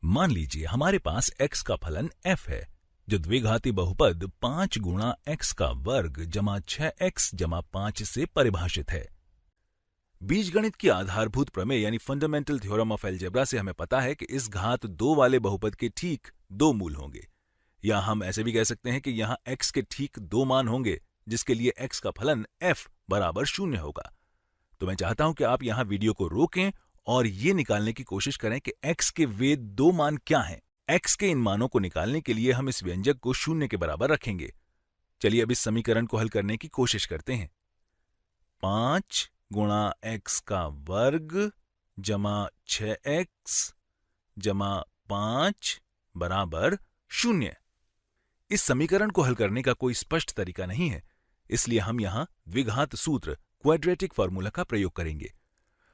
मान लीजिए हमारे पास x का फलन f है जो द्विघाती बहुपद 5 गुणा x का वर्ग जमा 6x जमा 5 से परिभाषित है। बीजगणित की आधारभूत प्रमेय यानी फंडामेंटल थ्योरम ऑफ अलजेब्रा से हमें पता है कि इस घात 2 वाले बहुपद के ठीक 2 मूल होंगे, या हम ऐसे भी कह सकते हैं कि यहां x के ठीक 2 मान होंगे जिसके लिए x का फलन f बराबर 0 होगा। तो मैं चाहता हूं कि आप यहां वीडियो को रोकें और ये निकालने की कोशिश करें कि x के वे 2 मान क्या हैं। x के इन मानों को निकालने के लिए हम इस व्यंजक को 0 के बराबर रखेंगे। चलिए अब इस समीकरण को हल करने की कोशिश करते हैं। 5 गुणा x का वर्ग जमा 6x जमा 5 बराबर 0। इस समीकरण को हल करने का कोई स्पष्ट तरीका नहीं है, इसलिए हम यहां द्विघात सूत्र क्वाड्रेटिक फॉर्मूला का प्रयोग करेंगे।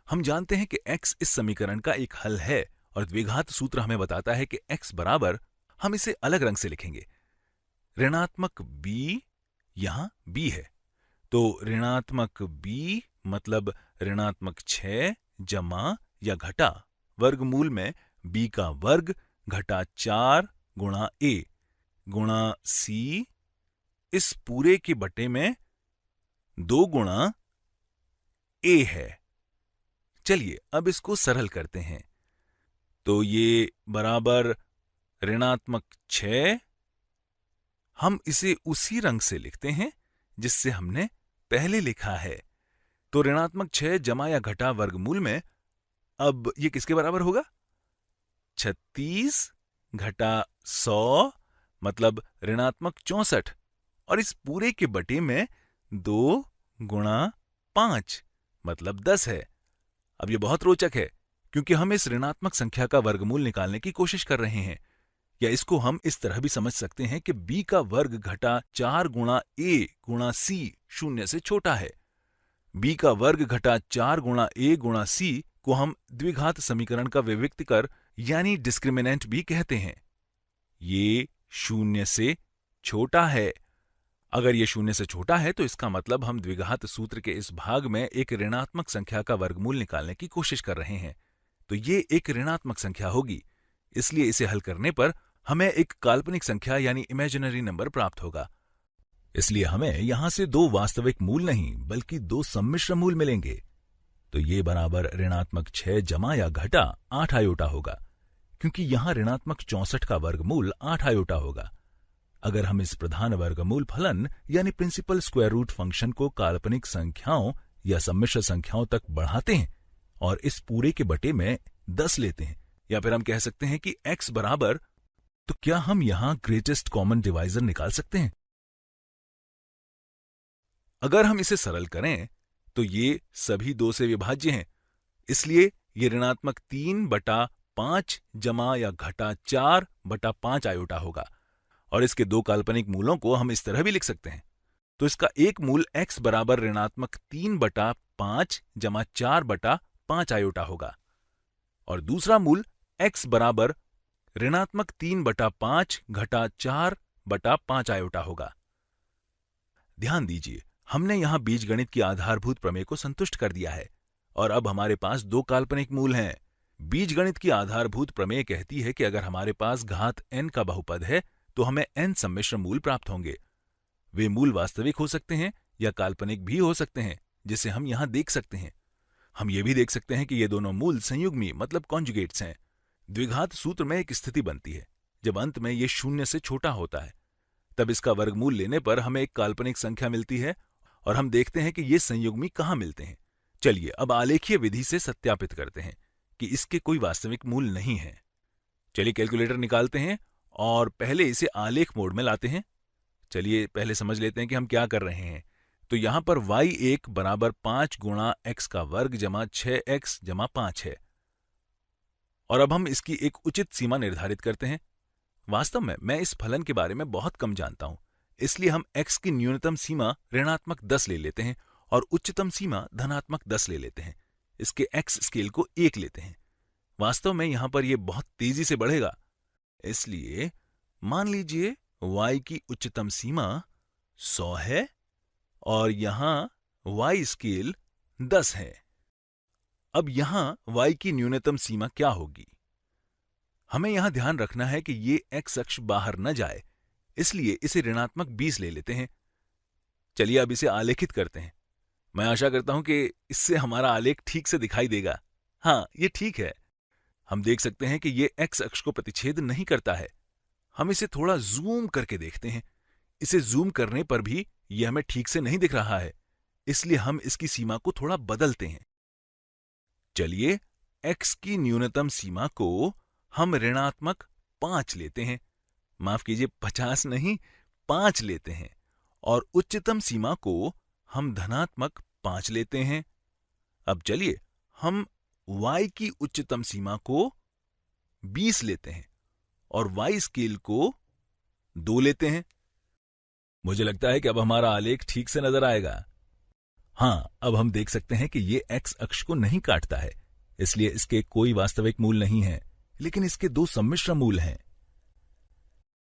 हम जानते हैं कि x इस समीकरण का एक हल है और द्विघात सूत्र हमें बताता है कि x बराबर, हम इसे अलग रंग से लिखेंगे, ऋणात्मक b, यहां b है तो ऋणात्मक b मतलब ऋणात्मक 6 जमा या घटा वर्गमूल में b का वर्ग घटा 4 गुणा a गुणा c इस पूरे के बटे में 2 गुणा a है। चलिए अब इसको सरल करते हैं। तो ये बराबर ऋणात्मक 6, हम इसे उसी रंग से लिखते हैं जिससे हमने पहले लिखा है। तो ऋणात्मक 6 जमा या घटा वर्गमूल में अब ये किसके बराबर होगा? 36 घटा 100 मतलब ऋणात्मक 64 और इस पूरे के बटे में 2 गुणा 5 मतलब 10 है। अब ये बहुत रोचक है क्योंकि हम इस ऋणात्मक संख्या का वर्गमूल निकालने की कोशिश कर रहे हैं, या इसको हम इस तरह भी समझ सकते हैं कि b का वर्ग घटा 4 गुणा a गुणा c 0 से छोटा है। b का वर्ग घटा 4 गुणा a गुणा c को हम द्विघात समीकरण का विविक्तकर यानी डिस्क्रिमिनेंट भी कहते हैं। ये 0 से छोटा है। अगर ये 0 से छोटा है तो इसका मतलब हम द्विघात सूत्र के इस भाग में एक ऋणात्मक संख्या का वर्गमूल निकालने की कोशिश कर रहे हैं। तो ये एक ऋणात्मक संख्या होगी, इसलिए इसे हल करने पर हमें एक काल्पनिक संख्या यानी इमेजिनरी नंबर प्राप्त होगा। इसलिए हमें यहां से 2 वास्तविक मूल नहीं बल्कि 2 सम्मिश्र मूल मिलेंगे। तो ये बराबर ऋणात्मक 6 जमा या घटा 8 आयोटा होगा, क्योंकि यहां ऋणात्मक 64 का वर्गमूल 8 आयोटा होगा। अगर हम इस प्रधान वर्गमूल फलन यानी प्रिंसिपल स्क्वायर रूट फंक्शन को काल्पनिक संख्याओं या सम्मिश्र संख्याओं तक बढ़ाते हैं और इस पूरे के बटे में 10 लेते हैं, या फिर हम कह सकते हैं कि x बराबर, तो क्या हम यहां ग्रेटेस्ट कॉमन डिवाइजर निकाल सकते हैं? अगर हम इसे सरल करें तो ये सभी 2 से विभाज्य हैं, इसलिए ये ऋणात्मक 3 बटा 5 जमा या घटा 4 बटा 5 आयोटा होगा। और इसके 2 काल्पनिक मूलों को हम इस तरह भी लिख सकते हैं। तो इसका एक मूल x बराबर ऋणात्मक 3 बटा 5 जमा 4 बटा 5 आयोटा होगा और दूसरा मूल x बराबर ऋणात्मक 3 बटा 5 घटा 4 बटा 5 आयोटा होगा। ध्यान दीजिए, हमने यहां बीजगणित की आधारभूत प्रमेय को संतुष्ट कर दिया है और अब हमारे पास 2 काल्पनिक मूल हैं। बीजगणित की आधारभूत प्रमेय कहती है कि अगर हमारे पास घात n का बहुपद है तो हमें n सम्मिश्र मूल प्राप्त होंगे। वे मूल वास्तविक हो सकते हैं या काल्पनिक भी हो सकते हैं, जिसे हम यहां देख सकते हैं। हम ये भी देख सकते हैं कि ये दोनों मूल संयुग्मी मतलब कॉन्जुगेट्स हैं। द्विघात सूत्र में एक स्थिति बनती है जब अंत में ये 0 से छोटा होता है, तब इसका वर्गमूल लेने पर हमें एक काल्पनिक संख्या मिलती है और हम देखते हैं कि ये संयुग्मी कहां मिलते हैं। चलिए अब आलेखीय विधि से सत्यापित करते हैं कि इसके कोई वास्तविक मूल नहीं है। चलिए कैलकुलेटर निकालते हैं और पहले इसे आलेख मोड में लाते हैं। चलिए पहले समझ लेते हैं कि हम क्या कर रहे हैं। तो यहां पर y1 बराबर 5 गुणा x का वर्ग जमा 6x जमा 5 है और अब हम इसकी एक उचित सीमा निर्धारित करते हैं। वास्तव में मैं इस फलन के बारे में बहुत कम जानता हूं, इसलिए हम x की न्यूनतम सीमा ऋणात्मक 10 ले लेते हैं और उच्चतम सीमा धनात्मक 10 ले लेते हैं। इसके x स्केल को 1 लेते हैं। वास्तव में यहां पर यह बहुत तेजी से बढ़ेगा, इसलिए मान लीजिए y की उच्चतम सीमा 100 है और यहां y स्केल 10 है। अब यहां y की न्यूनतम सीमा क्या होगी? हमें यहां ध्यान रखना है कि ये x अक्ष बाहर न जाए, इसलिए इसे ऋणात्मक 20 ले लेते हैं। चलिए अब इसे आलेखित करते हैं। मैं आशा करता हूं कि इससे हमारा आलेख ठीक से दिखाई देगा। हाँ, ये ठीक है। हम देख सकते हैं कि ये x अक्ष को प्रतिच्छेद नहीं करता है। हम इसे थोड़ा जूम करके देखते हैं। इसे जूम करने पर भी यह हमें ठीक से नहीं दिख रहा है, इसलिए हम इसकी सीमा को थोड़ा बदलते हैं। चलिए x की न्यूनतम सीमा को हम ऋणात्मक 5 लेते हैं। माफ कीजिए, 50 नहीं, 5 लेते हैं। और उच्चतम सीमा को हम धनात्मक 5 लेते हैं। अब चलिए हम y की उच्चतम सीमा को 20 लेते हैं और y स्केल को 2 लेते हैं। मुझे लगता है कि अब हमारा आलेख ठीक से नजर आएगा। हां, अब हम देख सकते हैं कि ये x अक्ष को नहीं काटता है, इसलिए इसके कोई वास्तविक मूल नहीं है, लेकिन इसके 2 सम्मिश्र मूल हैं।